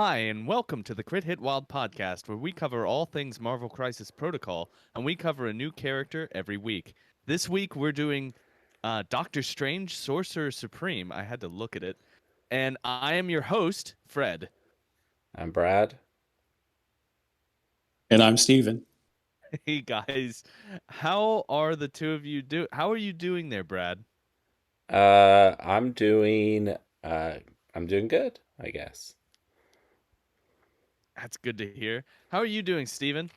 Hi, and welcome to the Crit Hit Wild podcast, where we cover all things Marvel Crisis Protocol, and we cover a new character every week. This week, we're doing Doctor Strange, Sorcerer Supreme. I had to look at it. And I am your host, Fred. I'm Brad. And I'm Steven. Hey, guys. How are the two of you How are you doing there, Brad? I'm doing I'm doing good, I guess. That's good to hear. How are you doing, Steven?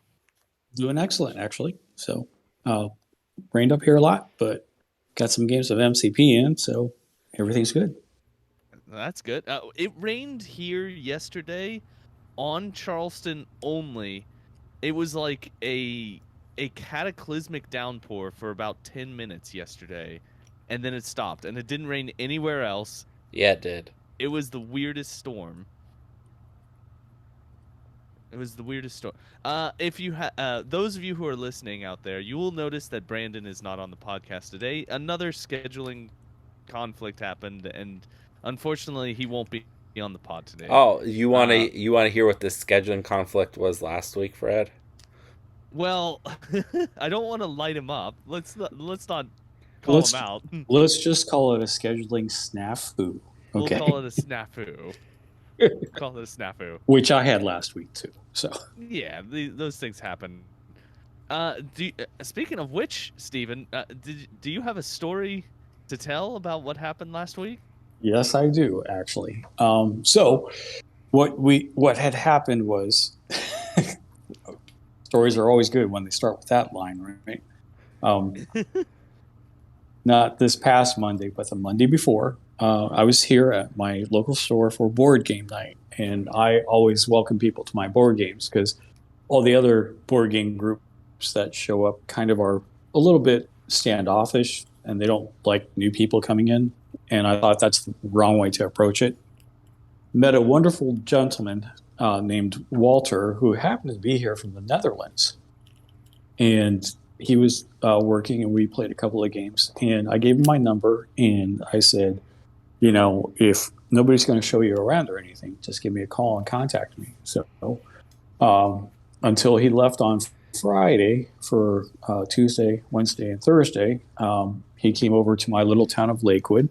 Doing excellent, actually. So, rained up here a lot, but got some games of MCP in, so everything's good. That's good. It rained here yesterday on Charleston only. It was like a cataclysmic downpour for about 10 minutes yesterday, and then it stopped, and it didn't rain anywhere else. Yeah, it did. It was the weirdest storm. It was the weirdest storm. If you those of you who are listening out there, you will notice that Brandon is not on the podcast today. Another scheduling conflict happened, and unfortunately, he won't be on the pod today. Oh, you wanna hear what this scheduling conflict was last week, Fred? Well, I don't want to light him up. Let's not call him out. Let's just call it a scheduling snafu. Okay. We'll call it a snafu. Call it a snafu. Which I had last week too. So yeah, those things happen. Speaking of which, Steven, do you have a story to tell about what happened last week? yes, I do actually. So what had happened was stories are always good when they start with that line, right? Not this past Monday, but the Monday before. I was here at my local store for board game night, and I always welcome people to my board games because all the other board game groups that show up kind of are a little bit standoffish and they don't like new people coming in. And I thought that's the wrong way to approach it. Met a wonderful gentleman named Walter who happened to be here from the Netherlands. And he was working and we played a couple of games. And I gave him my number and I said, if nobody's going to show you around or anything, just give me a call and contact me. So until he left on Friday for Tuesday, Wednesday, and Thursday, he came over to my little town of Lakewood,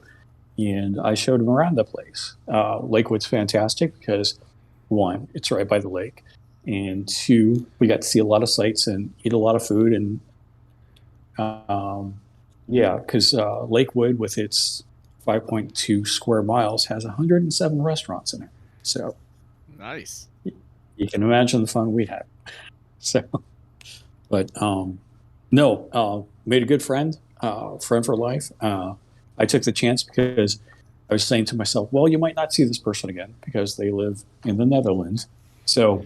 and I showed him around the place. Lakewood's fantastic because, one, it's right by the lake, and two, we got to see a lot of sights and eat a lot of food. And because Lakewood, with its 5.2 square miles, has 107 restaurants in it. So nice. You can imagine the fun we had. So, but made a good friend for life. I took the chance because I was saying to myself, well, you might not see this person again because they live in the Netherlands. So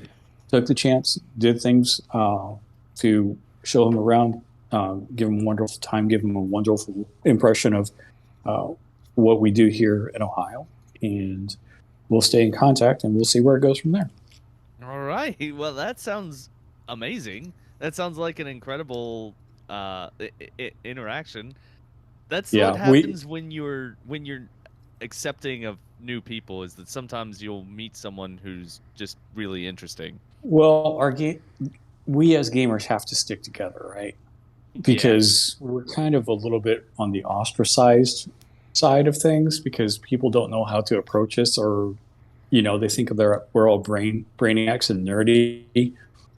took the chance, did things to show him around, give him a wonderful time, give him a wonderful impression of what we do here in Ohio. And we'll stay in contact and we'll see where it goes from there. All right. Well, that sounds amazing. That sounds like an incredible interaction. That's what happens when you're accepting of new people, is that sometimes you'll meet someone who's just really interesting. Well, we as gamers have to stick together, right? Because we're kind of a little bit on the ostracized side of things because people don't know how to approach us, or they think we're all brainiacs and nerdy,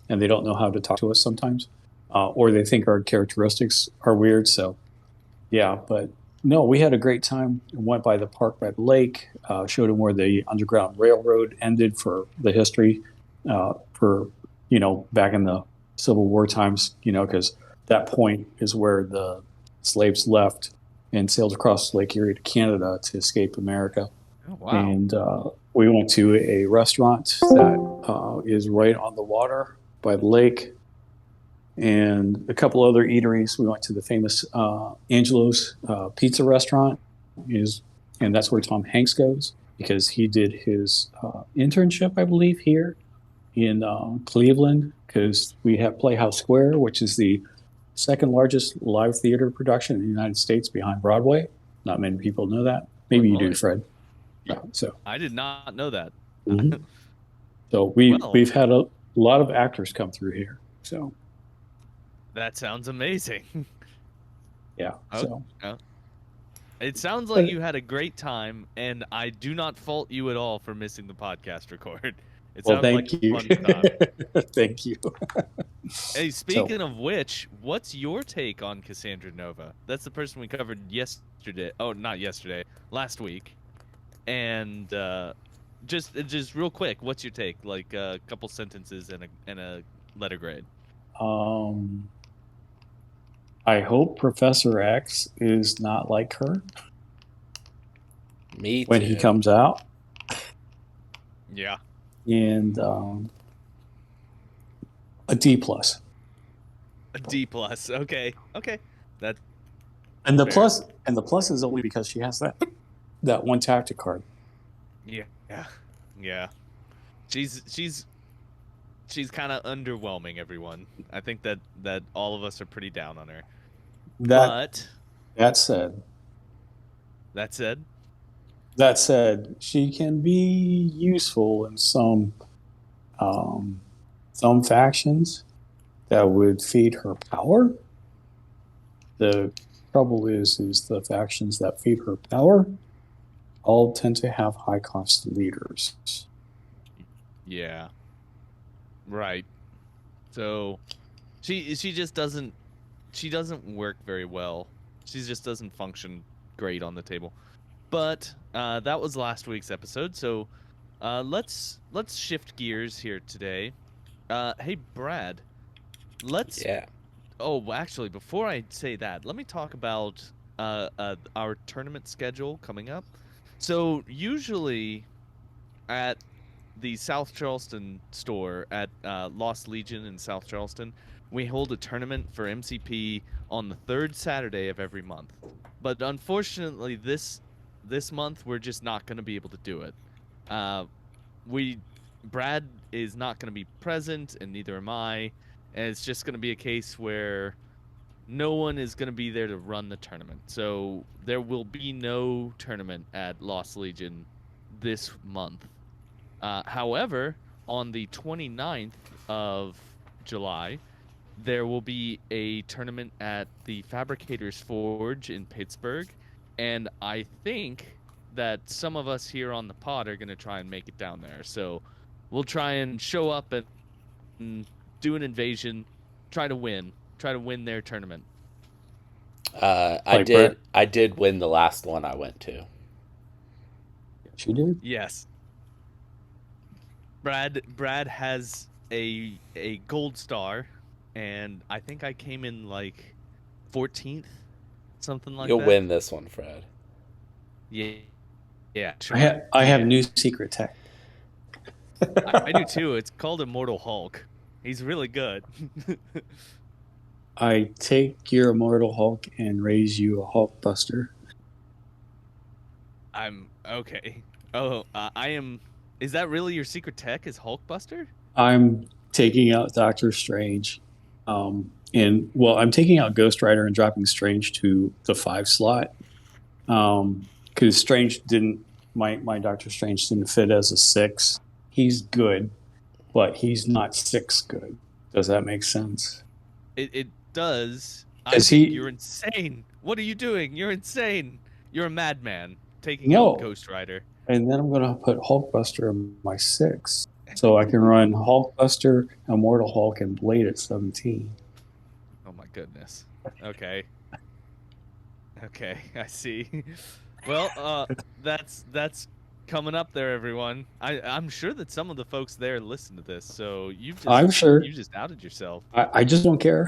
and they don't know how to talk to us sometimes, or they think our characteristics are weird. So, yeah, but no, we had a great time. Went by the park by the lake, showed him where the Underground Railroad ended for the history, for back in the Civil War times, because that point is where the slaves left and sailed across Lake Erie to Canada to escape America. Oh, wow. And we went to a restaurant that is right on the water by the lake, and a couple other eateries. We went to the famous Angelo's pizza restaurant, and that's where Tom Hanks goes because he did his internship, I believe, here in Cleveland, because we have Playhouse Square, which is the second largest live theater production in the United States behind Broadway. Not many people know that. Maybe you do, Fred. Yeah, so I did not know that. Mm-hmm. So Well, we've had a lot of actors come through here. So that sounds amazing. yeah. Oh, So oh. It sounds like but you had a great time, and I do not fault you at all for missing the podcast record. It well, sounded like thank a you. fun time. Thank you. Hey, So speaking of which, what's your take on Cassandra Nova? That's the person we covered yesterday. Oh, not yesterday, last week. And just real quick, what's your take? Like a couple sentences and a letter grade. um I hope Professor X is not like her Me when he too. comes out. Yeah. And a D plus. A D plus. Okay. Okay. That's And fair. the plus is only because she has that one tactic card. Yeah. Yeah. Yeah. She's she's kind of underwhelming, everyone. I think that all of us are pretty down on her. That But that said, that said, she can be useful in um, some factions that would feed her power. The trouble is the factions that feed her power all tend to have high cost leaders. yeah. Right. So she just doesn't work very well. She just doesn't function great on the table. But that was last week's episode, so let's shift gears here today. Hey Brad, let's. Yeah. Oh, actually, before I say that, let me talk about our tournament schedule coming up. So usually at the South Charleston store at Lost Legion in South Charleston, we hold a tournament for MCP on the third Saturday of every month. But unfortunately, this month we're just not going to be able to do it. Uh, we Brad is not going to be present, and neither am I. And it's just going to be a case where no one is going to be there to run the tournament. So there will be no tournament at Lost Legion this month. However, on the 29th of July, there will be a tournament at the Fabricators Forge in Pittsburgh, and I think that some of us here on the pod are going to try and make it down there. So we'll try and show up and do an invasion, try to win their tournament. I Like Brett, did win the last one I went to. she did. Yes, Brad has a gold star, and I think I came in like 14th, something like You'll that. win this one, Fred. Yeah, yeah, sure. I have Yeah, new secret tech. I do too. It's called Immortal Hulk. He's really good. I take your immortal Hulk and raise you a Hulk Buster. I'm okay. Oh, I am. Is that really your secret tech? Is Hulkbuster? I'm taking out Doctor Strange. And well, I'm taking out Ghost Rider and dropping Strange to the 5 slot. Because Strange didn't, my Doctor Strange didn't fit as a 6. He's good, but he's not 6 good. Does that make sense? It does. I Because think he, you're insane. What are you doing? You're insane. You're a madman taking no. out Ghost Rider. And then I'm going to put Hulkbuster in my 6. So I can run Hulkbuster, Immortal Hulk, and Blade at 17. Oh my goodness. Okay. Okay, I see. Well, that's coming up there, everyone. I'm sure that some of the folks there listen to this, so I'm sure. you just outed yourself. I just don't care.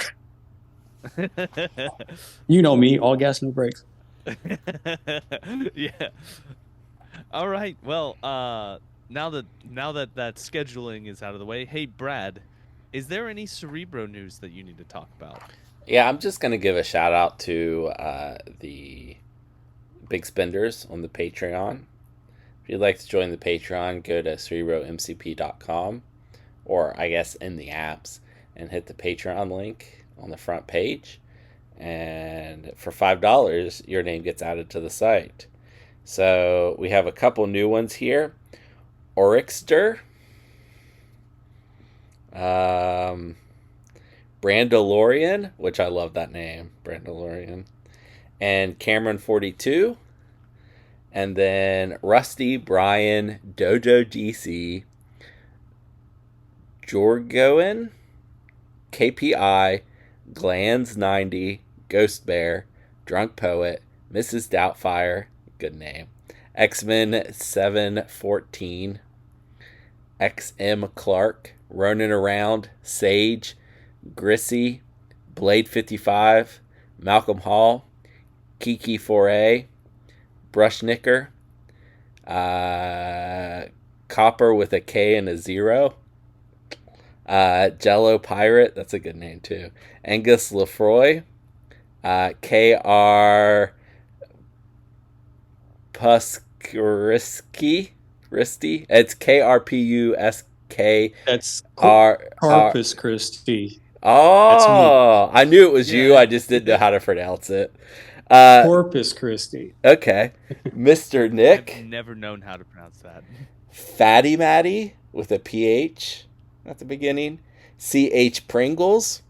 You know me, all gas, no brakes. Yeah. All right. Well, now that that scheduling is out of the way, hey Brad, is there any Cerebro news that you need to talk about? Yeah, I'm just going to give a shout out to the big spenders on the Patreon. If you'd like to join the Patreon, go to cerebromcp.com, or I guess in the apps, and hit the Patreon link on the front page. And for $5, your name gets added to the site. So we have a couple new ones here. Oryxter, Brandalorian, which I love that name, Brandalorian, and Cameron42, and then Rusty, Brian, Dojo GC, Jorgoen, KPI, Glands90, Ghost Bear, Drunk Poet, Mrs. Doubtfire, good name, X-Men 714, XM Clark, Ronin Around, Sage, Grissy, Blade 55, Malcolm Hall, Kiki 4A, Brushnicker, Copper with a K and a 0, Jello Pirate, that's a good name too, Angus Lefroy, KR Puskrisky, it's KRPUSK. That's R. Corpus Christi. Oh, I knew it was you. Yeah. I just didn't know how to pronounce it. Corpus Christi. Okay. Mr. I've Nick, never known how to pronounce that. Fatty Matty with a PH at the beginning, CH Pringles,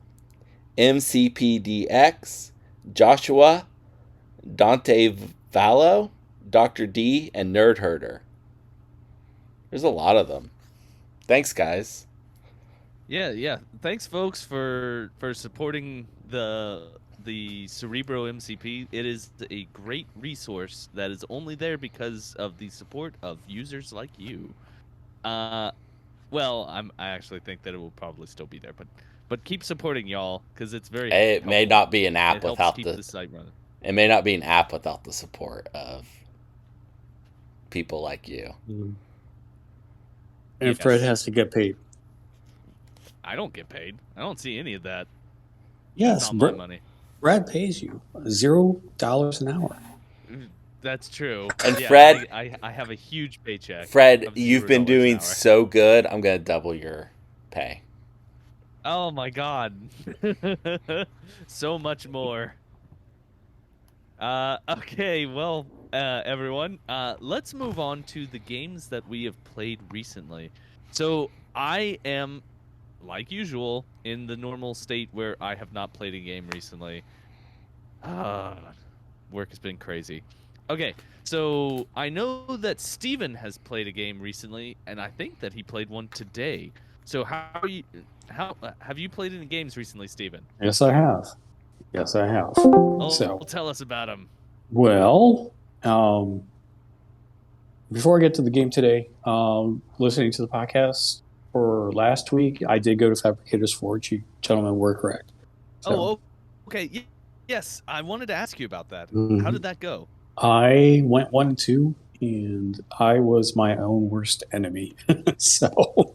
MCPDX, Joshua, Dante Vallo, Dr. D, and Nerd Herder. There's a lot of them. Thanks, guys. Yeah. Thanks, folks, for supporting the Cerebro MCP. It is a great resource that is only there because of the support of users like you. Well, I actually think that it will probably still be there, but keep supporting y'all because it's very. It may helpful. not be an app It helps without keep the site running. It may not be an app without the support of people like you. And Yes. Fred has to get paid. I don't get paid. I don't see any of that. Yes, It's not my money. Brad pays you $0 an hour. That's true. And Yeah, Fred- I have a huge paycheck. Fred, of you've been $0 an doing hour. so good. I'm going to double your pay. Oh my god. So much more. Okay, well, everyone, let's move on to the games that we have played recently. So, I am, like usual, in the normal state where I have not played a game recently. Work has been crazy. Okay, so I know that Steven has played a game recently, and I think that he played one today. So how have you played any games recently, Steven? Yes, I have. Oh, So, tell us about them. well, before I get to the game today, listening to the podcast for last week, I did go to Fabricators Forge. You gentlemen were correct. So, Oh, okay. Yes, I wanted to ask you about that. How Mhm. did that go? I went 1-2, and I was my own worst enemy. So,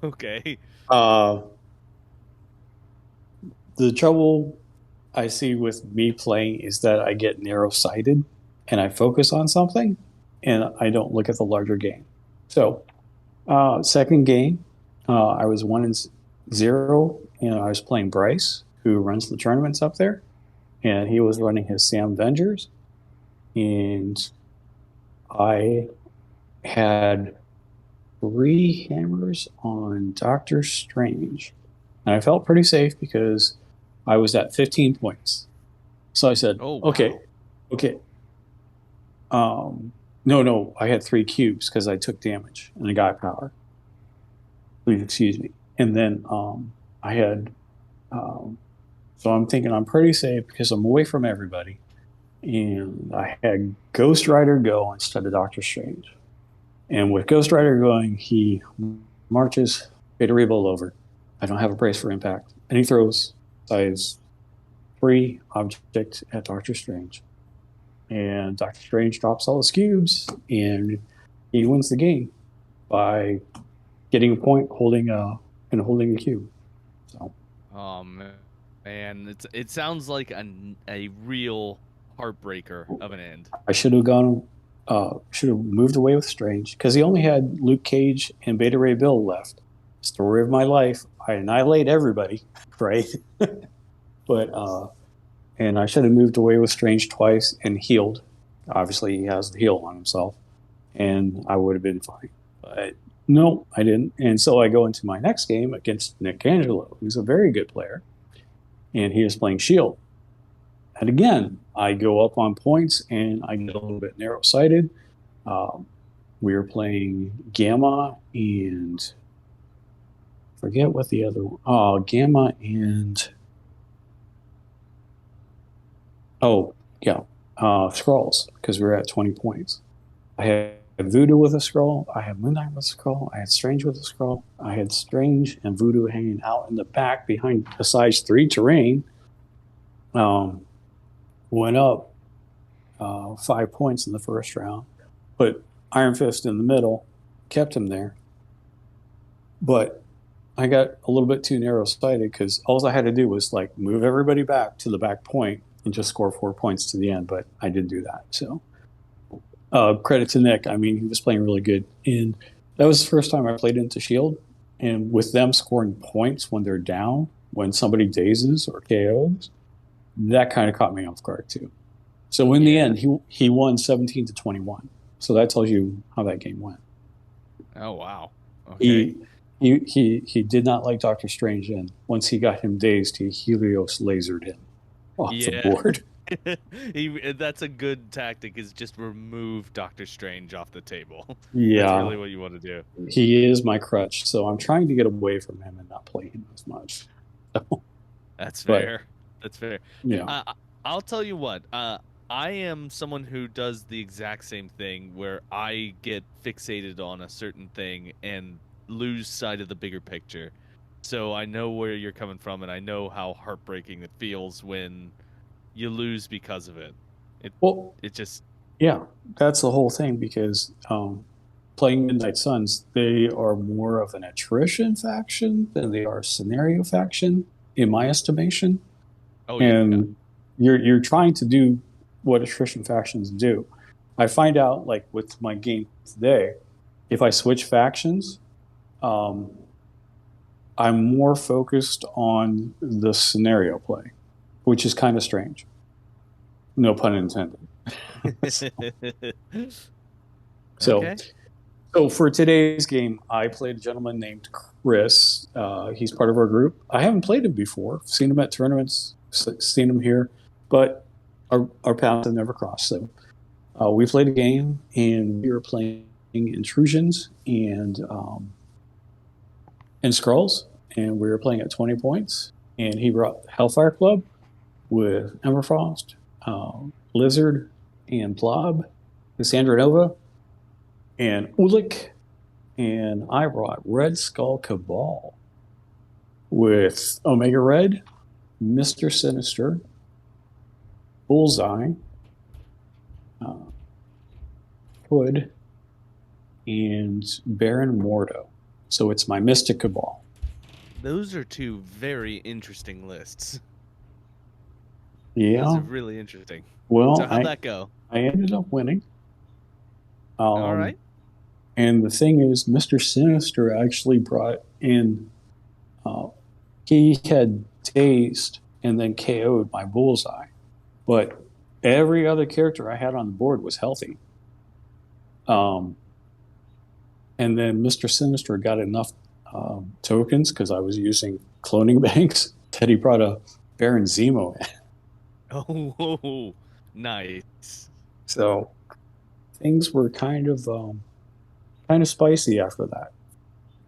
Okay. the trouble I see with me playing is that I get narrow-sighted and I focus on something and I don't look at the larger game. So, second game, I was 1-0 and I was playing Bryce, who runs the tournaments up there, and he was running his Sam Vengers, and I had 3 hammers on Doctor Strange. And I felt pretty safe because I was at 15 points. So I said, Oh, wow. okay. No, I had 3 cubes because I took damage and I got power. Please excuse me. And then I had, so I'm thinking I'm pretty safe because I'm away from everybody. And I had Ghost Rider go instead of Doctor Strange. And with Ghost Rider going, he marches Beta Ray Bull over. I don't have a brace for impact. And he throws size 3 object at Doctor Strange. And Doctor Strange drops all his cubes, and he wins the game by getting a point, holding a cube. So, Oh man, it sounds like a real heartbreaker of an end. I should have moved away with Strange because he only had Luke Cage and Beta Ray Bill left. Story of my life. I annihilate everybody, right? But and I should have moved away with Strange twice and healed. Obviously, he has the heal on himself, and I would have been fine. But No, I didn't. And so I go into my next game against Nick Angelo, who's a very good player, and he is playing Shield. And again, I go up on points and I get a little bit narrow sighted. We were playing Gamma and forget what the other Gamma and Scrolls, because we were at 20 points. I had Voodoo with a scroll. I had Moonlight with a scroll. I had Strange with a scroll. I had Strange and Voodoo hanging out in the back behind a size 3 terrain. Went up 5 points in the first round, put Iron Fist in the middle, kept him there. But I got a little bit too narrow sighted because all I had to do was like move everybody back to the back point and just score 4 points to the end. But I didn't do that. So credit to Nick. I mean, he was playing really good. And that was the first time I played into Shield. And with them scoring points when they're down, when somebody dazes or KOs, that kind of caught me off guard too. So in the end, he won 17-21. So that tells you how that game went. Oh wow! Okay. He did not like Doctor Strange, and once he got him dazed, he Helios lasered him off the board. That's a good tactic, is just remove Doctor Strange off the table. Yeah. That's really what you want to do. He is my crutch, so I'm trying to get away from him and not play him as much. That's fair. That's fair. Yeah. I'll tell you what. I am someone who does the exact same thing, where I get fixated on a certain thing and lose sight of the bigger picture. So I know where you're coming from, and I know how heartbreaking it feels when you lose because of it. Yeah, that's the whole thing, because playing Midnight Suns, they are more of an attrition faction than they are a scenario faction, in my estimation. Oh, yeah. And you're trying to do what attrition factions do. I find out, like with my game today, if I switch factions, I'm more focused on the scenario play, which is kind of strange. No pun intended. Okay. So for today's game, I played a gentleman named Chris. He's part of our group. I haven't played him before. Seen him at tournaments, seen him here, but our paths have never crossed. So we played a game, and we were playing Intrusions and Scrolls, and we were playing at 20 points. And he brought Hellfire Club with Emberfrost, Lizard, and Blob, Cassandra Nova, and Ulik, and I brought Red Skull Cabal with Omega Red, Mr. Sinister, Bullseye, Hood, and Baron Mordo. So it's my Mystic Cabal. Those are two very interesting lists. Yeah. Those are really interesting. Well, so how'd that go? I ended up winning. All right. And the thing is, Mr. Sinister actually brought in, he had dazed and then KO'd my Bullseye. But every other character I had on the board was healthy. And then Mr. Sinister got enough tokens, because I was using cloning banks, that he brought a Baron Zemo in. Oh, nice. So things were kind of spicy after that.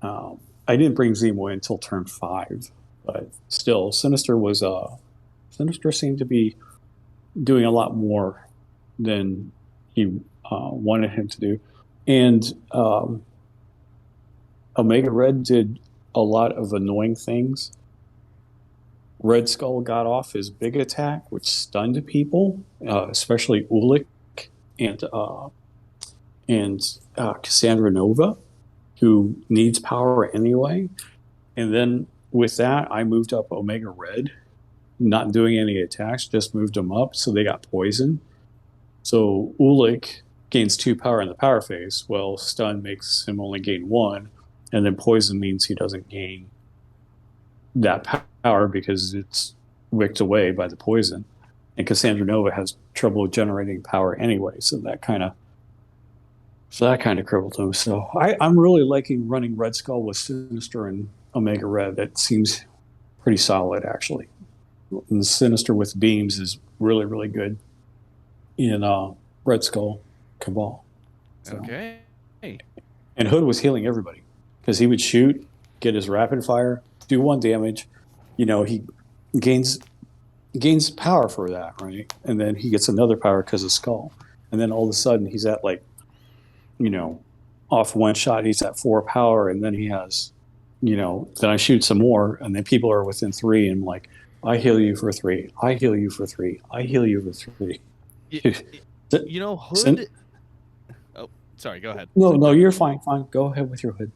I didn't bring Zemo in until turn 5, but still, Sinister seemed to be doing a lot more than he wanted him to do. And Omega Red did a lot of annoying things. Red Skull got off his big attack, which stunned people, especially Ulik and Cassandra Nova, who needs power anyway. And then with that, I moved up Omega Red, not doing any attacks, just moved them up, so they got poisoned. So Ulik gains 2 power in the power phase. Well, stun makes him only gain 1, and then poison means he doesn't gain that power because it's wicked away by the poison. And Cassandra Nova has trouble generating power anyway, so that kind of So that kind of crippled him. So I'm really liking running Red Skull with Sinister and Omega Red. That seems pretty solid, actually. And Sinister with beams is really, really good in Red Skull Cabal. So, Okay. and Hood was healing everybody because he would shoot, get his rapid fire, do 1 damage. He gains power for that, right? And then he gets another power because of Skull. And then all of a sudden he's at like, off one shot, he's at 4 power, and then he has, then I shoot some more, and then people are within 3, and I'm like, I heal you for 3, I heal you for 3, I heal you for 3. Hood. Oh, sorry. Go ahead. No, you're fine. Go ahead with your Hood.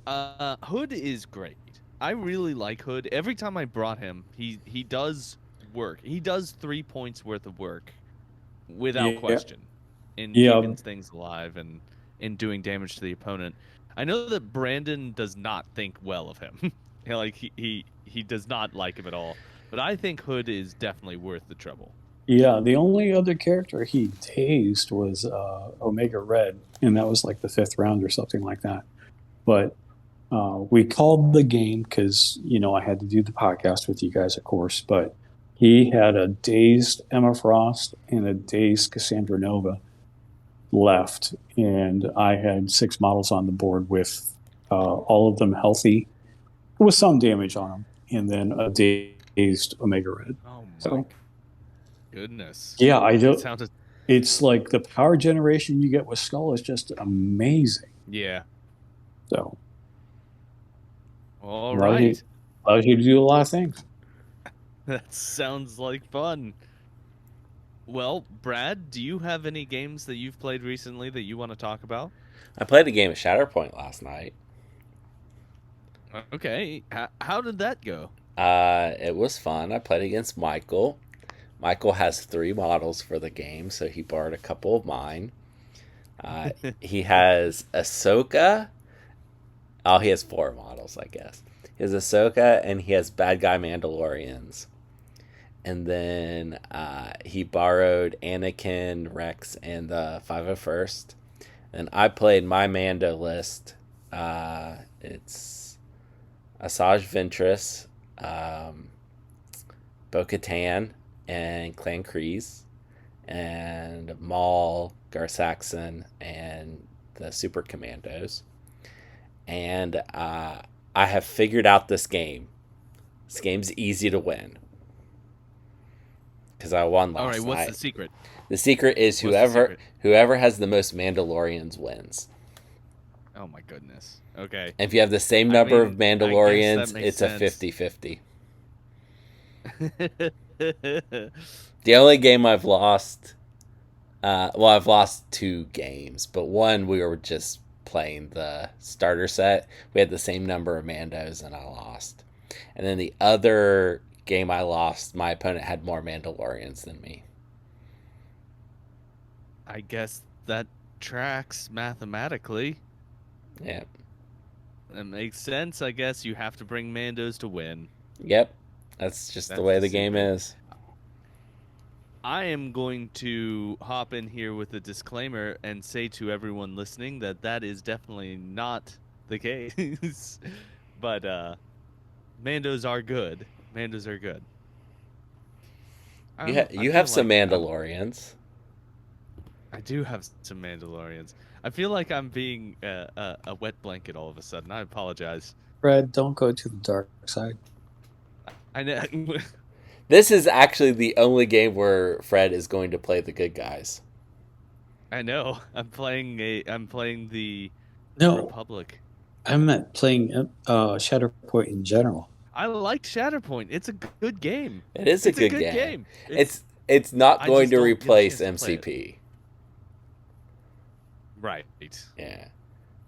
Hood is great. I really like Hood. Every time I brought him, he does work. He does 3 points worth of work without question in keeping things alive and in doing damage to the opponent. I know that Brandon does not think well of him. he does not like him at all. But I think Hood is definitely worth the trouble. Yeah, the only other character he dazed was Omega Red, and that was like the 5th round or something like that. But we called the game because, I had to do the podcast with you guys, of course, but he had a dazed Emma Frost and a dazed Cassandra Nova left, and I had 6 models on the board with all of them healthy, with some damage on them, and then a dazed Omega Red. Oh my goodness! Yeah, I do. It's like the power generation you get with Skull is just amazing. Yeah. So, all right, allows you to do a lot of things. That sounds like fun. Well, Brad, do you have any games that you've played recently that you want to talk about? I played a game of Shatterpoint last night. Okay. How did that go? It was fun. I played against Michael. Michael has 3 models for the game, so he borrowed a couple of mine. He has Ahsoka. Oh, he has 4 models, I guess. He has Ahsoka, and he has Bad Guy Mandalorians. And then he borrowed Anakin, Rex, and the 501st. And I played my Mando list. It's Asajj Ventress, Bo-Katan, and Clan Kryze, and Maul, Gar-Saxon, and the Super Commandos. And I have figured out this game. This game's easy to win. Because I won last night. All right, what's the secret? The secret is whoever has the most Mandalorians wins. Oh my goodness. Okay. If you have the same number of Mandalorians, it's sense. A 50-50. The only game I've lost, I've lost 2 games, but one we were just playing the starter set. We had the same number of Mandos and I lost. And then the other game I lost, my opponent had more Mandalorians than me. I guess that tracks mathematically. Yeah. That makes sense. I guess you have to bring Mandos to win. Yep. That's just the way the game is. I am going to hop in here with a disclaimer and say to everyone listening that is definitely not the case. But Mandos are good. Mandos are good. You have some Mandalorians. I do have some Mandalorians. I feel like I'm being a wet blanket all of a sudden. I apologize. Fred, don't go to the dark side. I know. This is actually the only game where Fred is going to play the good guys. I know. I'm playing the Republic. I meant playing Shatterpoint in general. I liked Shatterpoint. It's a good game. It is a good game. It's not going to replace MCP. Right. Yeah.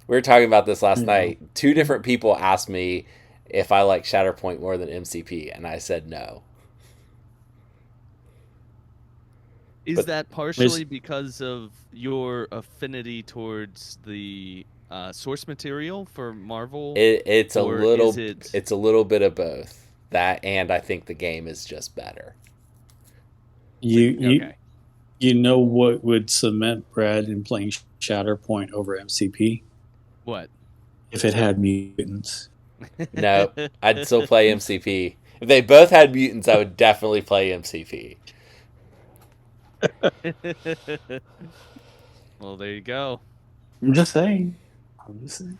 We were talking about this last night. 2 different people asked me if I like Shatterpoint more than MCP, and I said no. Is that partially because of your affinity towards the source material for Marvel? It's a little bit of both. That, and I think the game is just better. You You know what would cement Brad in playing Shatterpoint over MCP? What? If it had mutants. No, I'd still play MCP. If they both had mutants, I would definitely play MCP. Well, there you go. I'm just saying. I'm just saying.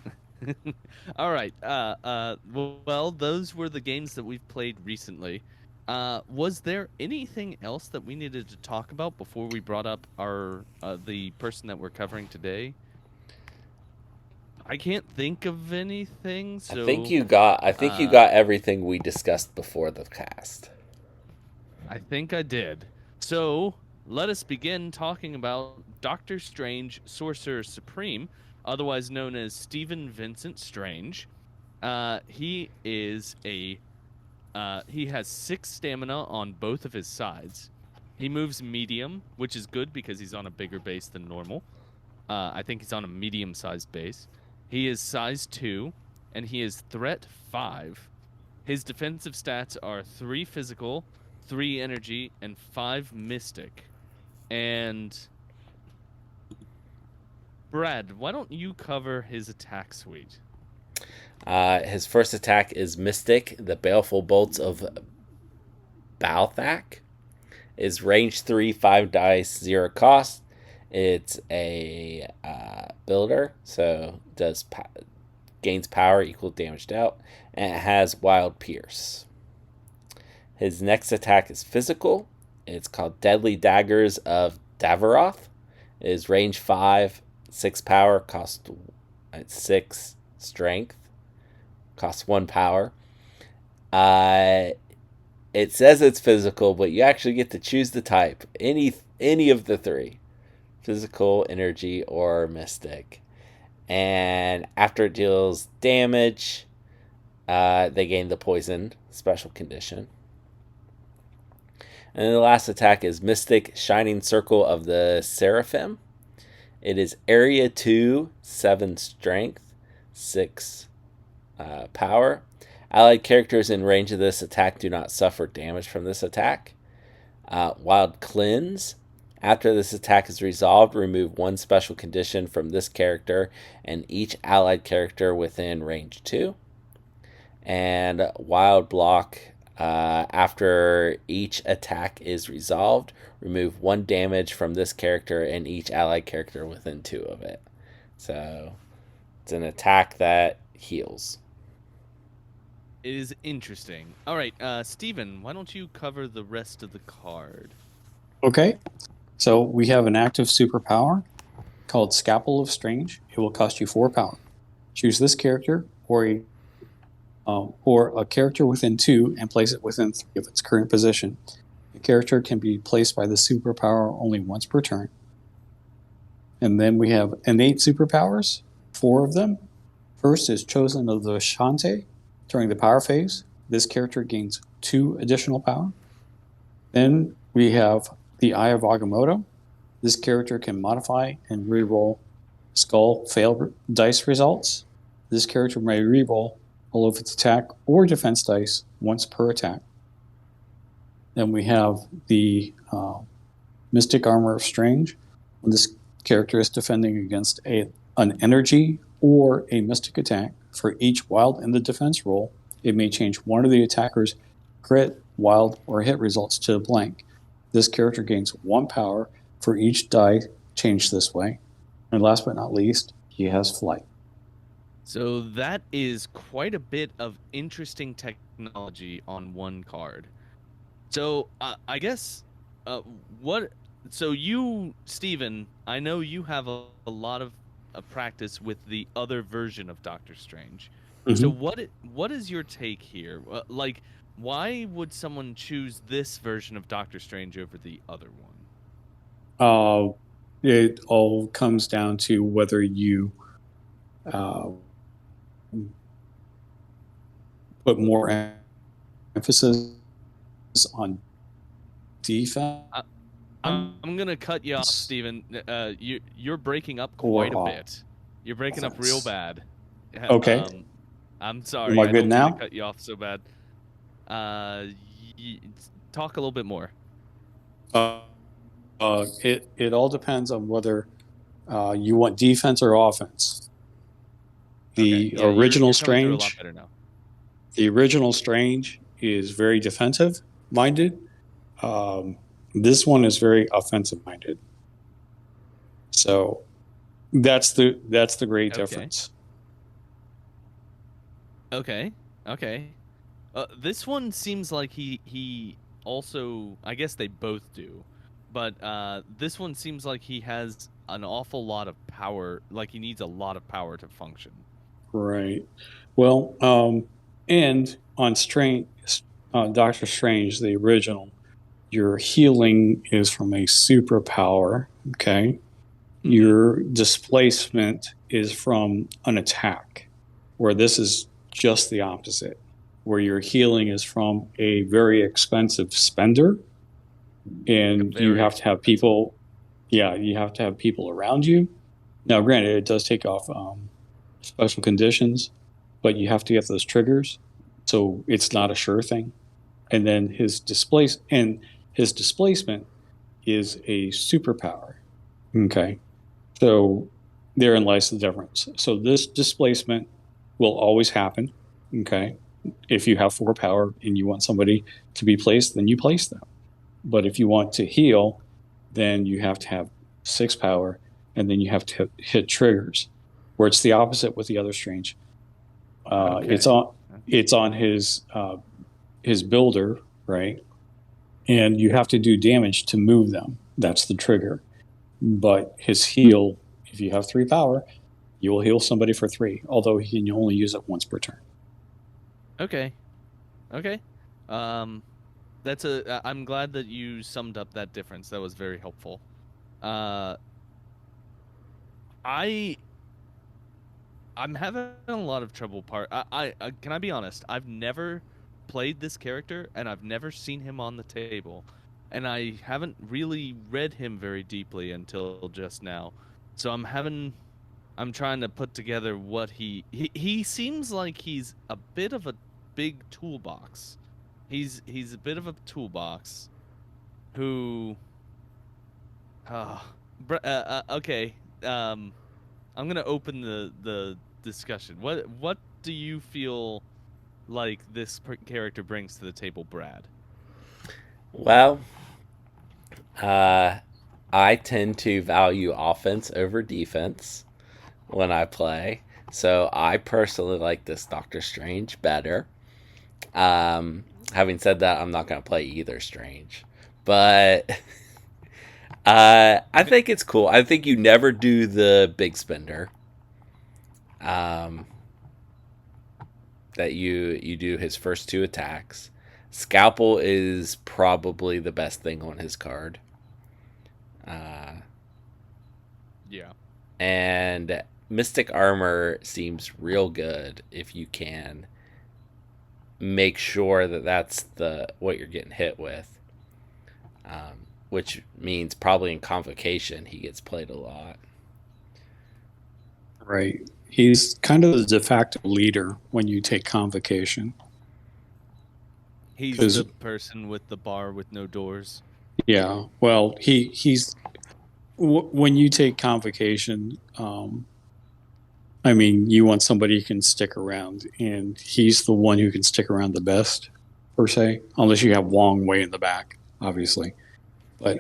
All right. Well, those were the games that we've played recently. Was there anything else that we needed to talk about before we brought up our the person that we're covering today? I can't think of anything, so I think you uh, got everything we discussed before the cast. I think I did. So let us begin talking about Doctor Strange, Sorcerer Supreme, otherwise known as Stephen Vincent Strange. He is a he has 6 stamina on both of his sides. He moves medium, which is good because he's on a bigger base than normal. I think he's on a medium-sized base. He is size 2, and he is threat 5. His defensive stats are 3 physical, 3 energy, and 5 mystic. And Brad, why don't you cover his attack suite? His first attack is Mystic, the Baleful Bolts of Balthak. Is range 3, 5 dice, 0 cost. It's a builder, so gains power equal damage dealt, and it has Wild Pierce. His next attack is physical. It's called Deadly Daggers of Davaroth. It is range 5, 6 power, cost 6 strength, costs 1 power. It says it's physical, but you actually get to choose the type. Any of the 3. Physical, energy, or mystic. And after it deals damage, they gain the poison special condition. And then the last attack is Mystic Shining Circle of the Seraphim. It is area 2, 7 strength, 6 power. Allied characters in range of this attack do not suffer damage from this attack. Wild Cleanse. After this attack is resolved, remove 1 special condition from this character and each allied character within range 2. And Wild Block. After each attack is resolved, remove 1 damage from this character and each allied character within 2 of it. So it's an attack that heals. It is interesting. All right, Steven, why don't you cover the rest of the card? Okay. So we have an active superpower called Scalpel of Strange. It will cost you 4 power. Choose this character or a character within 2 and place it within 3 of its current position. The character can be placed by the superpower only once per turn. And then we have innate superpowers, 4 of them. First is Chosen of the Shante. During the power phase, this character gains 2 additional power. Then we have the Eye of Agamotto. This character can modify and reroll skull fail dice results. This character may reroll all of its attack or defense dice once per attack. Then we have the Mystic Armor of Strange. When this character is defending against an energy or a mystic attack, for each wild in the defense roll, it may change one of the attacker's crit, wild, or hit results to blank. This character gains 1 power for each die changed this way. And last but not least, he has flight. So that is quite a bit of interesting technology on 1 card. So I guess what? So you, Steven, I know you have a lot of practice with the other version of Doctor Strange. So what is your take here? Like, why would someone choose this version of Doctor Strange over the other one? It all comes down to whether you put more emphasis on defense. I'm gonna cut you off, Steven. You're breaking up Or quite a bit. You're breaking up real bad. Okay. I'm sorry. Am I I good don't mean now? to cut you off so bad. Talk a little bit more. It all depends on whether you want defense or offense. Okay. The Yeah, original you're coming through a lot Strange, better now. the original Strange is very defensive minded. Um, this one is very offensive minded. So that's the great Okay. difference. Okay. Okay. This one seems like he also, I guess they both do, but this one seems like he has an awful lot of power. Like he needs a lot of power to function. Right. Well, and on Doctor Strange, the original, your healing is from a superpower. Okay. Mm-hmm. Your displacement is from an attack, where this is just the opposite, where your healing is from a very expensive spender, A and you very have to have expensive. people. Yeah, you have to have people around you. Now, granted, it does take off special conditions, but you have to get those triggers, so it's not a sure thing. And then his displacement is a superpower. Okay, so therein lies the difference. So this displacement will always happen. Okay, if you have 4 power and you want somebody to be placed, then you place them. But if you want to heal, then you have to have 6 power, and then you have to hit triggers, where it's the opposite with the other Strange. Uh, it's Okay. on it's on his builder, right? And you have to do damage to move them. That's the trigger. But his heal, if you have 3 power, you will heal somebody for 3, although he can only use it once per turn. Okay. Okay. Um, I'm glad that you summed up that difference. That was very helpful. Uh, I I'm having a lot of trouble I can I be honest? I've never played this character and I've never seen him on the table. And I haven't really read him very deeply until just now. So I'm trying to put together what he seems like he's a bit of a big toolbox. He's a bit of a toolbox who okay. I'm gonna open the discussion. What do you feel like this character brings to the table, Brad? Well, uh, I tend to value offense over defense when I play. So I personally like this Doctor Strange better. Having said that, I'm not going to play either Strange. But I think it's cool. I think you never do the big spender. Um, that you do his first 2 attacks. Scalpel is probably the best thing on his card. Uh, Yeah. and Mystic Armor seems real good if you can make sure that that's the what you're getting hit with. Which means probably in Convocation he gets played a lot. Right. He's kind of the de facto leader when you take Convocation. He's Because, the person with the bar with no doors. yeah, well, when you take Convocation, I mean, you want somebody who can stick around, and he's the one who can stick around the best, per se, unless you have Wong way in the back, obviously. But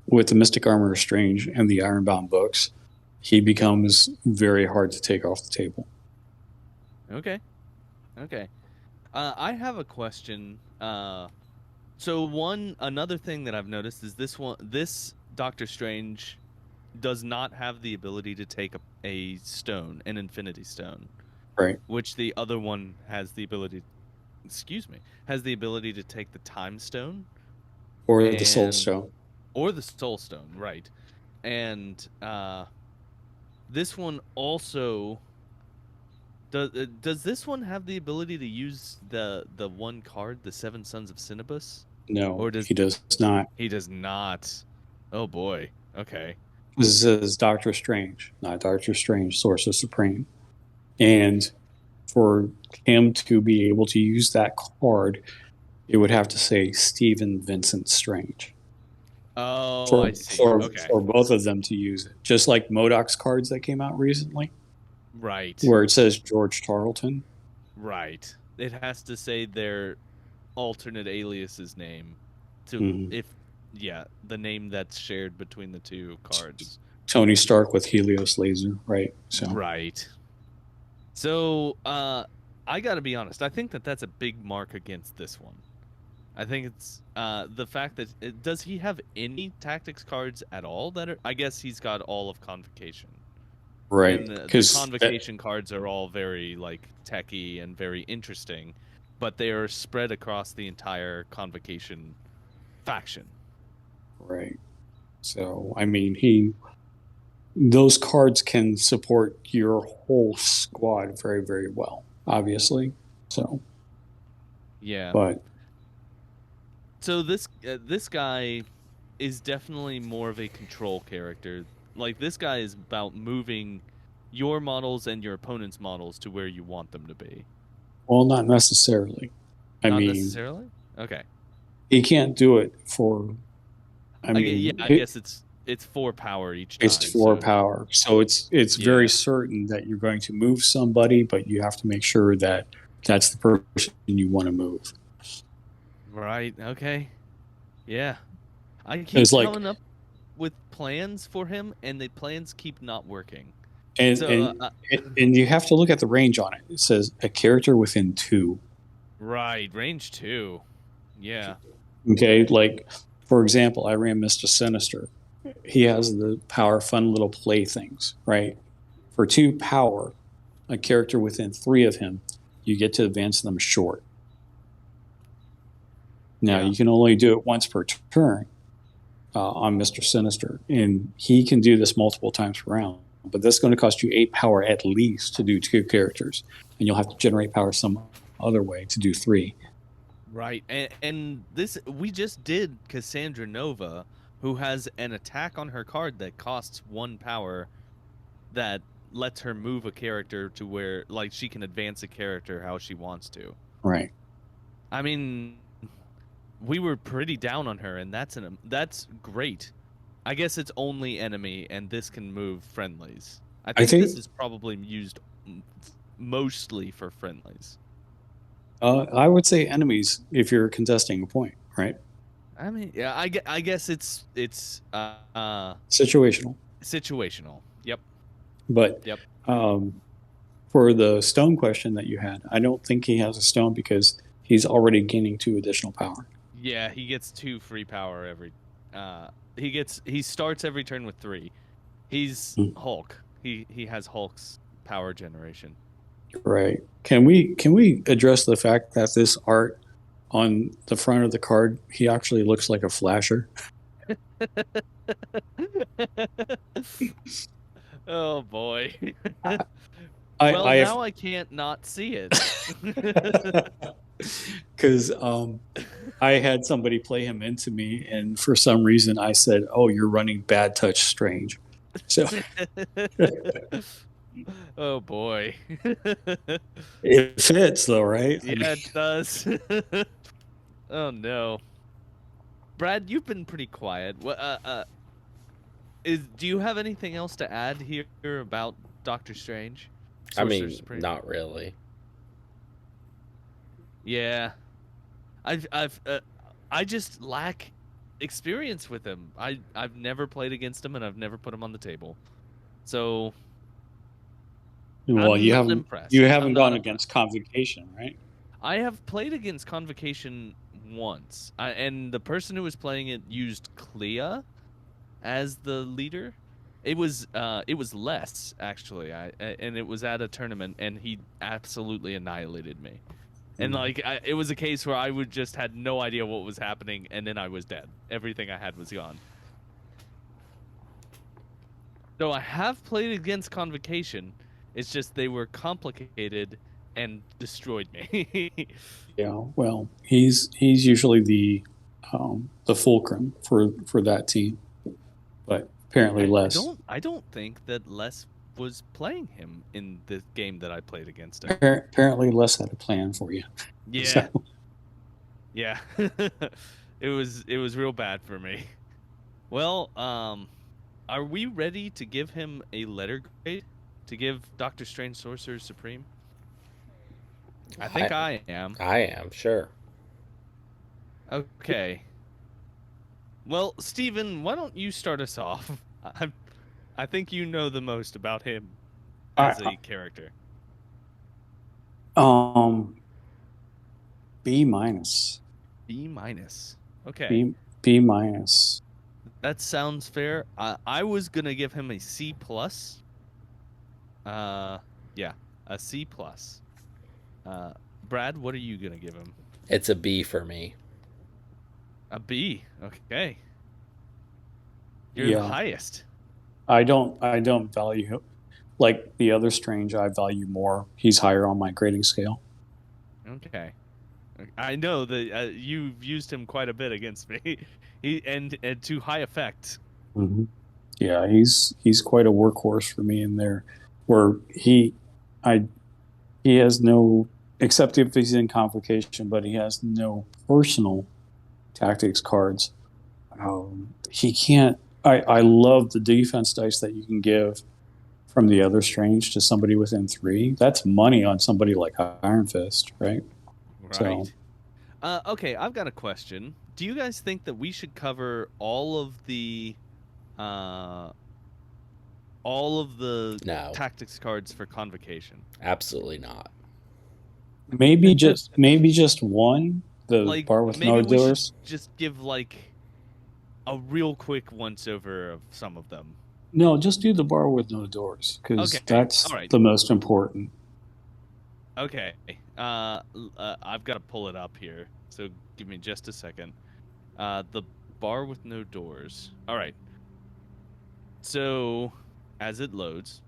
with the Mystic Armor of Strange and the Ironbound books, he becomes very hard to take off the table. Okay. Okay. I have a question. So another thing that I've noticed is this Doctor Strange does not have the ability to take a stone, an Infinity Stone, Right. which the other one has the ability. Excuse me, has the ability to take the Time Stone Or the Soul and Stone. or the Soul Stone, right? And this one also does this one have the ability to use the one card, the Seven Sons of Sinibus, No, or does he does not. he does not? Oh boy. Okay. This is Doctor Strange, not Doctor Strange, Sorcerer Supreme. And for him to be able to use that card, it would have to say Stephen Vincent Strange. Oh, I see. Okay. for both of them to use it. Just like Modoc's cards that came out recently, Right. where it says George Tarleton. Right. It has to say their alternate alias's name to Mhm. the name that's shared between the two cards. Tony Stark with Helios laser, right? So Right. So, I got to be honest. I think that that's a big mark against this one. I think it's the fact that does he have any tactics cards at all that are? I guess he's got all of Convocation. right, And the because Convocation cards are all very like techy and very interesting, but they are spread across the entire Convocation faction. right. So I mean, those cards can support your whole squad very, very well, obviously. So, Yeah. but So this guy is definitely more of a control character. Like this guy is about moving your models and your opponent's models to where you want them to be. well, not necessarily. I Not mean, necessarily. Okay. he can't do it for. I mean, I guess it's 4 power each time. it's for So power, so it's very yeah. certain that you're going to move somebody, but you have to make sure that that's the person you want to move. Right. Okay. Yeah. I keep It's like coming up with plans for him, and the plans keep not working. and So and you have to look at the range on it. It says a character within 2. right, range 2. Yeah. Okay, like for example, I ran Mr. Sinister. He has the power fun little playthings, right? For 2 power, a character within 3 of him, you get to advance them short. Now Yeah. you can only do it once per turn on Mr. Sinister, and he can do this multiple times per round. But that's going to cost you 8 power at least to do 2 characters, and you'll have to generate power some other way to do 3. Right. And this we just did Cassandra Nova, who has an attack on her card that costs 1 power that lets her move a character to where like she can advance a character how she wants to. Right. I mean, we were pretty down on her, and that's great. I guess it's only enemy, and this can move friendlies. I think think this is probably used mostly for friendlies. I would say enemies if you're contesting a point, right? I mean, yeah, I guess it's Situational. situational. Yep. But Yep. for the stone question that you had, I don't think he has a stone because he's already gaining 2 additional power. Yeah, he gets 2 free power every. He starts every turn with 3. He's Hulk. He has Hulk's power generation. Right. Can we address the fact that this art on the front of the card, he actually looks like a flasher? Oh boy. I I can't not see it. because I had somebody play him into me, and for some reason I said, "Oh, you're running Bad Touch Strange." So Oh boy. it fits, though, right? Yeah, it does. Oh no. Brad, you've been pretty quiet. Do you have anything else to add here about Doctor Strange? I Sorcerer mean, Supreme? not really. Yeah. I just lack experience with him. I've never played against him, and I've never put him on the table. So Well, I'm not impressed. you I'm haven't not gone impressed. against Convocation, right? I have played against Convocation once, and the person who was playing it used Clea as the leader. It was less actually. And it was at a tournament, and he absolutely annihilated me. And like it was a case where I would just had no idea what was happening, and then I was dead. Everything I had was gone. So I have played against Convocation. It's just they were complicated and destroyed me. Yeah. Well, he's usually the fulcrum for that team, but apparently Les. I don't think that Les was playing him in the game that I played against him. Apparently Les had a plan for you. Yeah. So, Yeah. It was real bad for me. Well, are we ready to give him a letter grade? To give Doctor Strange Sorcerer Supreme? I think I I am. I am sure. Okay. Well, Steven, why don't you start us off? I think you know the most about him as I a character. um B minus. B minus. Okay. B minus. That sounds fair. I was gonna give him a C plus. Uh, yeah, a C plus. Uh, Brad, what are you gonna give him? It's a B for me. A B. Okay, you're the Yeah. highest. I don't value him like the other Strange. I value more. He's higher on my grading scale. Okay, I know that you've used him quite a bit against me. And to high effect. Hmm. Yeah, he's quite a workhorse for me in there, where I he has no, except if he's in complication, but he has no personal tactics cards. He can't. I love the defense dice that you can give from the other Strange to somebody within three. That's money on somebody like Iron Fist, right? So Right. Okay, I've got a question. Do you guys think that we should cover uh all of the No, tactics cards for convocation? absolutely not. maybe just one, the Like bar with maybe no we should doors. just give like a real quick once over of some of them. No, just do the bar with no doors because Okay. All that's right. the most important. Okay. I've got to pull it up here. So give me just a second. The bar with no doors. All right. So as it loads,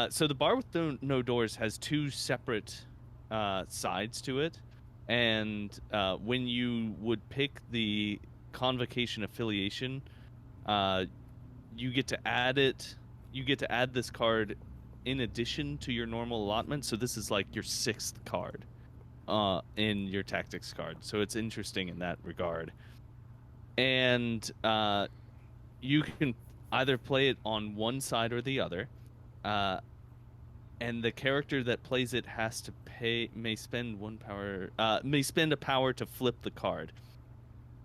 so the bar with no doors has two separate sides to it, and when you would pick the convocation affiliation, uh, you get to add it. You get to add this card in addition to your normal allotment. So this is like your sixth card in your tactics card. So it's interesting in that regard. And you can either play it on one side or the other. Uh, and the character that plays it has to may spend may spend a power to flip the card.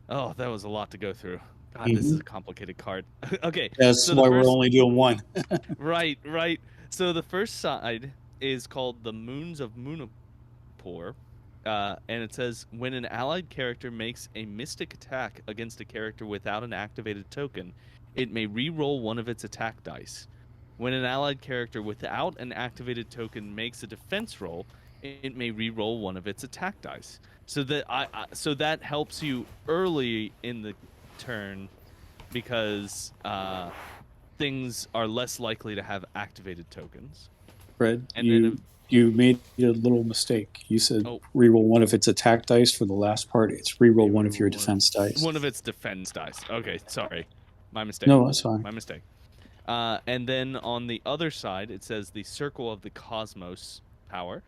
Oh, that was a lot to go through. God, this is Mhm. a complicated card. Okay, That's so the why we're first only doing one. right. So the first side is called the Moons of Munapur, and it says when an allied character makes a mystic attack against a character without an activated token, it may re-roll one of its attack dice. When an allied character without an activated token makes a defense roll, it may re-roll one of its attack dice. So that helps you early in the turn because things are less likely to have activated tokens. Fred, And then, you made a little mistake. You said oh, reroll one of its attack dice for the last part. It's reroll one of your reroll defense dice. one of its defense dice. Okay, sorry, my mistake. No, that's fine. My mistake. And then on the other side, it says the Circle of the Cosmos power.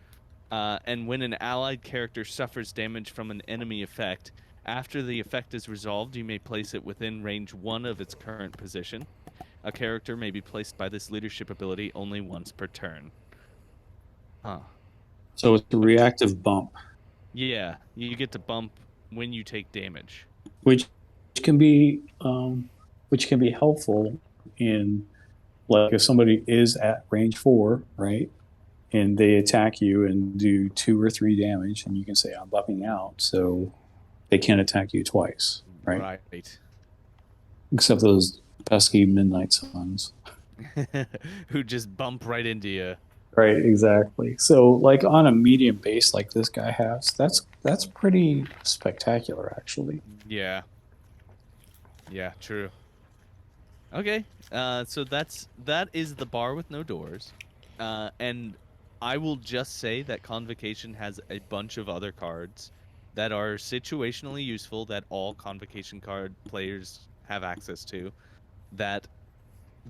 And when an allied character suffers damage from an enemy effect, after the effect is resolved, you may place it within range 1 of its current position. A character may be placed by this leadership ability only once per turn. Huh. So it's a Okay. reactive bump, Yeah, you get to bump when you take damage. which can be which can be helpful in, like, if somebody is at range 4, right, and they attack you and do 2 or 3 damage, and you can say I'm bumping out, so they can't attack you twice, right? Right. Except those pesky midnight suns. Who just bump right into you. Right, exactly. So, like on a medium base like this guy has, that's pretty spectacular, actually. Yeah. Yeah, true. Okay. So that is the bar with no doors. And I will just say that Convocation has a bunch of other cards that are situationally useful that all Convocation card players have access to that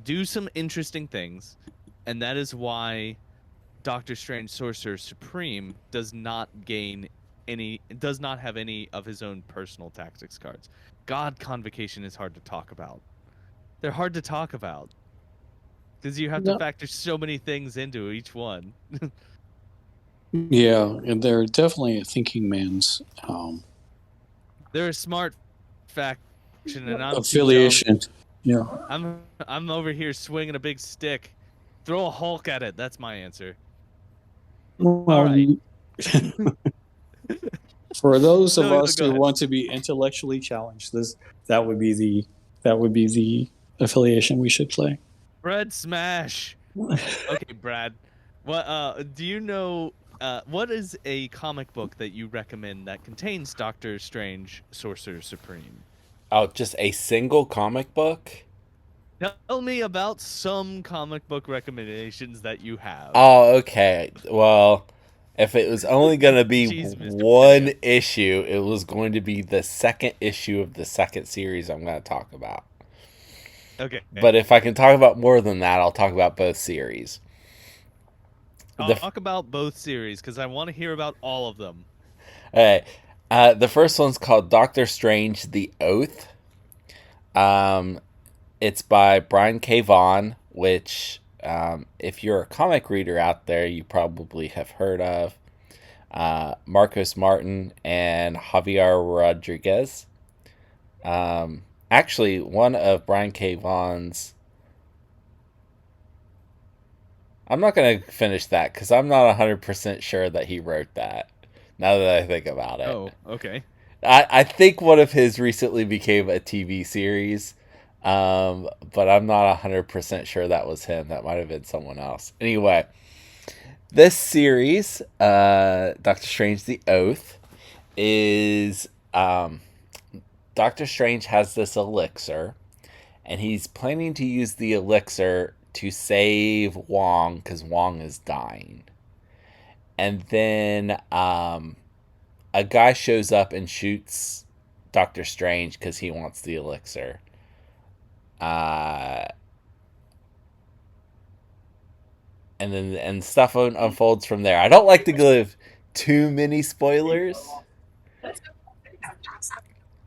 do some interesting things, and that is why Doctor Strange Sorcerer Supreme does not gain does not have any of his own personal tactics cards. God, Convocation is hard to talk about. They're hard to talk about because you have to No. factor so many things into each one. Yeah, and they're definitely a thinking man's They're a smart faction, and I'm too dumb. affiliation. Yeah. I'm over here swinging a big stick. Throw a Hulk at it. That's my answer. All Well, right. for those of No, us go who ahead. want to be intellectually challenged, that would be the affiliation we should play. Bread smash. Okay, Brad. What do you know what is a comic book that you recommend that contains Doctor Strange, Sorcerer Supreme? Oh, just a single comic book? Tell me about some comic book recommendations that you have. Oh, okay. Well, if it was only going to be Jeez, Mr. one Potatoes. issue, it was going to be the second issue of the second series I'm going to talk about. Okay. But if I can talk about more than that, I'll talk about both series. Talk about both series because I want to hear about all of them. Okay. The first one's called Doctor Strange: The Oath. It's by Brian K. Vaughan, which, if you're a comic reader out there, you probably have heard of. Marcos Martin and Javier Rodriguez. Actually, one of Brian K. Vaughan's. I'm not going to finish that because I'm not 100% sure that he wrote that, now that I think about it. Oh, okay. I think one of his recently became a TV series, but I'm not 100% sure that was him. That might have been someone else. Anyway, this series, Doctor Strange: The Oath, is Doctor Strange has this elixir, and he's planning to use the elixir to save Wong because Wong is dying. And then a guy shows up and shoots Doctor Strange because he wants the elixir. And stuff unfolds from there. I don't like to give too many spoilers. I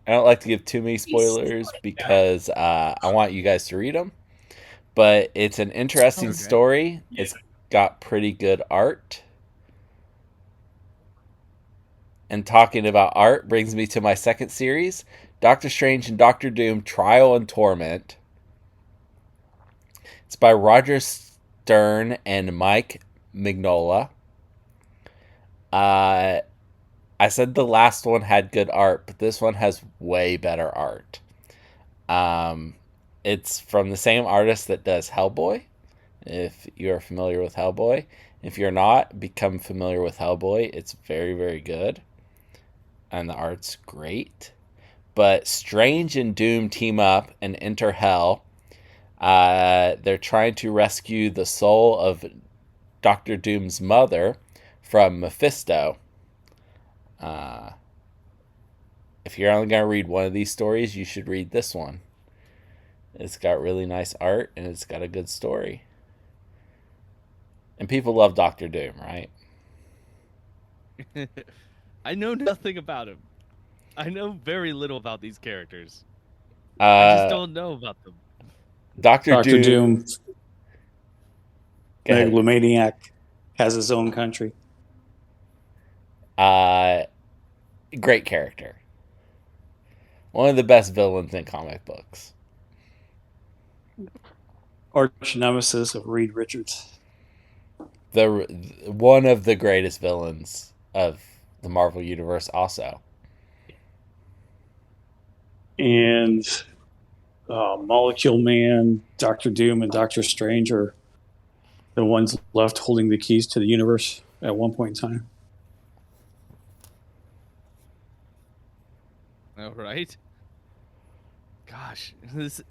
don't like to give too many spoilers because I want you guys to read them. But it's an interesting story. It's got pretty good art. And talking about art brings me to my second series, Doctor Strange and Doctor Doom: Trial and Torment. It's by Roger Stern and Mike Mignola. I said the last one had good art, but this one has way better art. It's from the same artist that does Hellboy, if you're familiar with Hellboy. If you're not, become familiar with Hellboy. It's very, very good. And the art's great. But Strange and Doom team up and enter Hell. They're trying to rescue the soul of Doctor Doom's mother from Mephisto. If you're only going to read one of these stories, you should read this one. It's got really nice art, and it's got a good story. And people love Doctor Doom, right? I know nothing about him. I know very little about these characters. I just Uh, don't know about them. Doctor Doctor Doom. Doom, Go ahead. megalomaniac, has his own country. Great character. One of the best villains in comic books. Arch nemesis of Reed Richards. One of the greatest villains of the Marvel Universe also. And Molecule Man, Doctor Doom, and Doctor Strange are the ones left holding the keys to the universe at one point in time. All right. Gosh, this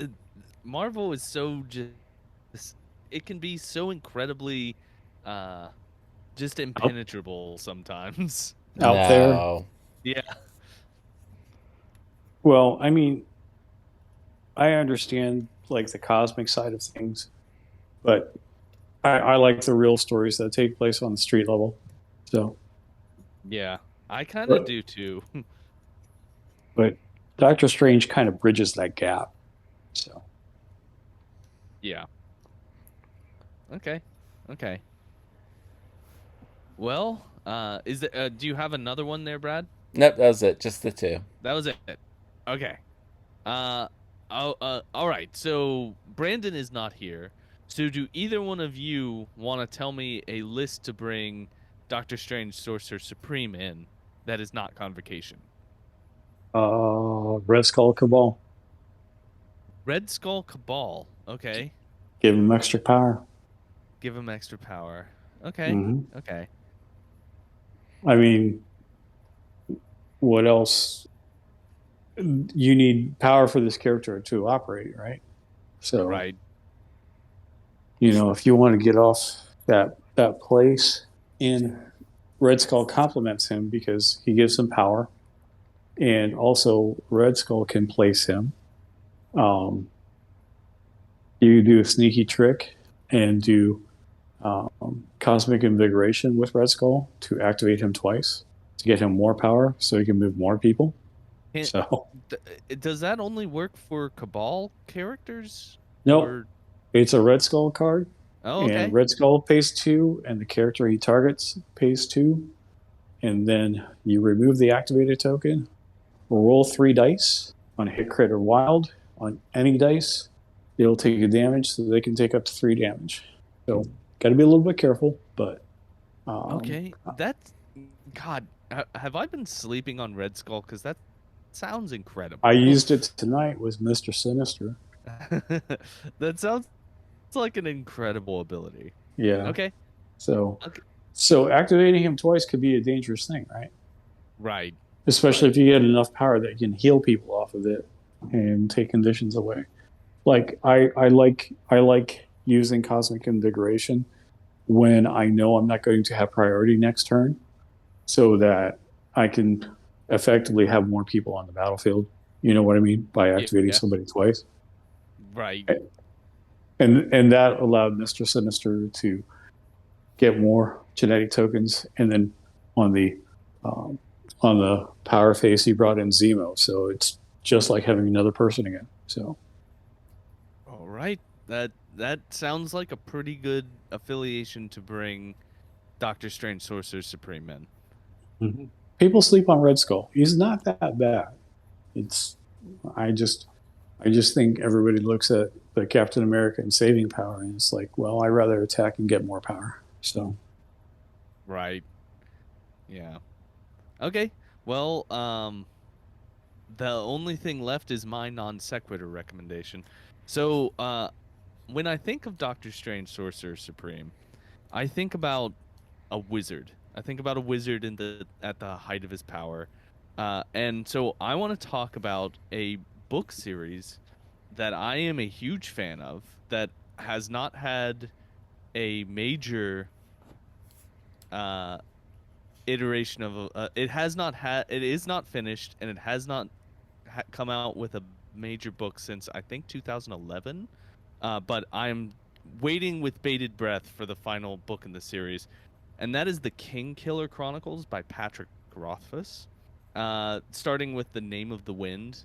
Marvel is so just it can be so incredibly just impenetrable sometimes. Out there. No. Yeah. Well, I mean, I understand like the cosmic side of things, but I like the real stories that take place on the street level. So Yeah. I kind of But, do too. but Doctor Strange kind of bridges that gap. So Yeah. Okay. Okay. Well, is it? Do you have another one there, Brad? Nope, that was it. Just the two. That was it. Okay. Uh, all right. So Brandon is not here. So do either one of you want to tell me a list to bring Doctor Strange, Sorcerer Supreme in that is not Convocation? Red Skull Cabal, Red Skull Cabal. Okay. give him extra power. Give him extra power. Okay. Hmm Okay. I mean, what else? You need power for this character to operate, right? So, Right. if you want to get off that place, and Red Skull complements him because he gives him power, and also Red Skull can place him. Um, you do a sneaky trick and do cosmic invigoration with Red Skull to activate him twice to get him more power, so he can move more people. Can, So, does that only work for Cabal characters? nope, Or it's a Red Skull card, oh, and okay. Red Skull pays 2, and the character he targets pays 2, and then you remove the activated token, roll 3 dice on a hit, crit, or wild on any dice. They'll take a damage, so they can take up to 3 damage. So, got to be a little bit careful, but Okay. That's God. Have I been sleeping on Red Skull? Because that sounds I incredible. used it tonight with Mr. Sinister. That sounds like an incredible ability. Yeah. Okay. So Okay. so activating him twice could be a dangerous thing, right? Right. Especially Right. if you get enough power that you can heal people off of it and take conditions away. Like I like using cosmic invigoration when I know I'm not going to have priority next turn, so that I can effectively have more people on the battlefield. You know what I mean? By activating Yeah. somebody twice. Right. And that allowed Mr. Sinister to get more genetic tokens, and then on the um, on the power phase, he brought in Zemo, so it's just like having another person again. So All right. That sounds like a pretty good affiliation to bring Doctor Strange, Sorcerer Supreme in. mhm. People sleep on Red Skull. He's not that bad. It's I just I just think everybody looks at the Captain America and saving power, and it's like, well, I rather attack and get more power. So Right. Yeah. Okay. Well, the only thing left is my non sequitur recommendation. So, when I think of Doctor Strange, Sorcerer Supreme, I think about a wizard. I think about a wizard in the at the height of his power, and so I want to talk about a book series that I am a huge fan of that has not had a major uh, iteration of it has not had it is not finished and it has not come out with a major book since I think 2011. But I'm waiting with bated breath for the final book in the series, and that is the King Killer Chronicles by Patrick Rothfuss. Starting with The Name of the Wind,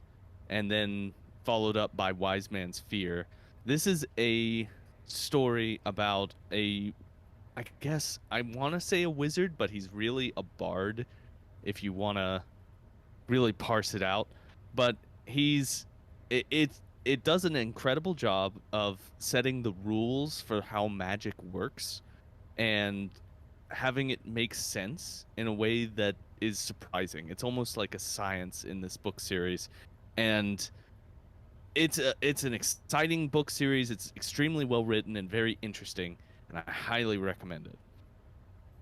and then followed up by Wise Man's Fear. This is a story about a, I guess I want to say a wizard, but he's really a bard if you want to really parse it out. But he's it it does an incredible job of setting the rules for how magic works and having it make sense in a way that is surprising. It's almost like a science in this book series, and it's an exciting book series. It's extremely well written and very interesting, and I highly recommend it.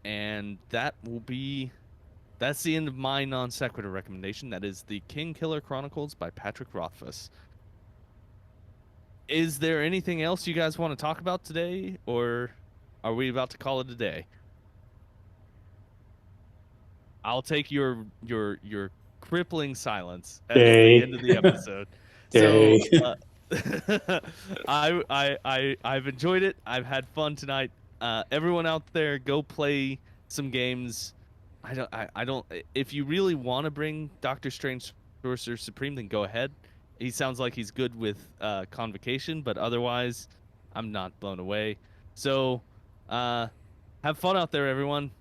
And that's the end of my non sequitur recommendation. That is the King Killer Chronicles by Patrick Rothfuss. Is there anything else you guys want to talk about today, or are we about to call it a day? I'll take your crippling silence as the end day of the episode. So day. I've enjoyed it. I've had fun tonight. Everyone out there, go play some games. I don't. If you really want to bring Doctor Strange, Sorcerer Supreme, then go ahead. He sounds like he's good with convocation, but otherwise, I'm not blown away. So, have fun out there, everyone.